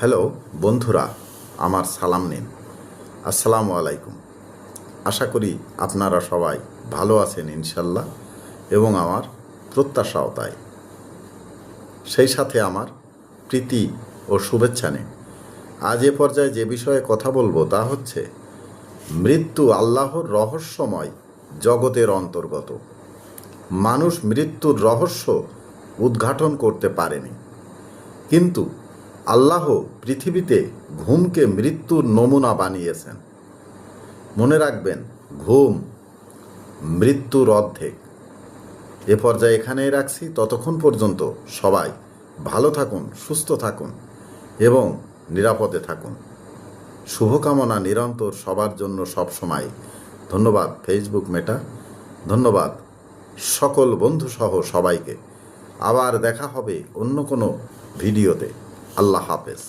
Hello বন্ধুরা, আমার সালাম নিন। আসসালামু আলাইকুম। আশা করি আপনারা সবাই ভালো আছেন ইনশাল্লাহ, এবং আমার প্রত্যাশাও তাই। সেই সাথে আমার প্রীতি ও শুভেচ্ছা নিন। আজ এ পর্যায়ে যে বিষয়ে কথা বলবো তা হচ্ছে মৃত্যু আল্লাহর রহস্যময় জগতের অন্তর্গত। মানুষ মৃত্যুর রহস্য উদ্ঘাটন করতে পারেনি, কিন্তু আল্লাহ পৃথিবীতে ঘুমকে মৃত্যুর নমুনা বানিয়েছেন। মনে রাখবেন, ঘুম মৃত্যুর অর্ধেক। এ পর্যায়ে এখানেই রাখছি। ততক্ষণ পর্যন্ত সবাই ভালো থাকুন, সুস্থ থাকুন এবং নিরাপদে থাকুন। শুভকামনা নিরন্তর সবার জন্য সবসময়। ধন্যবাদ ফেসবুক মেটা, ধন্যবাদ সকল বন্ধুসহ সবাইকে। আবার দেখা হবে অন্য কোনো ভিডিওতে। আল্লাহ হাফেজ।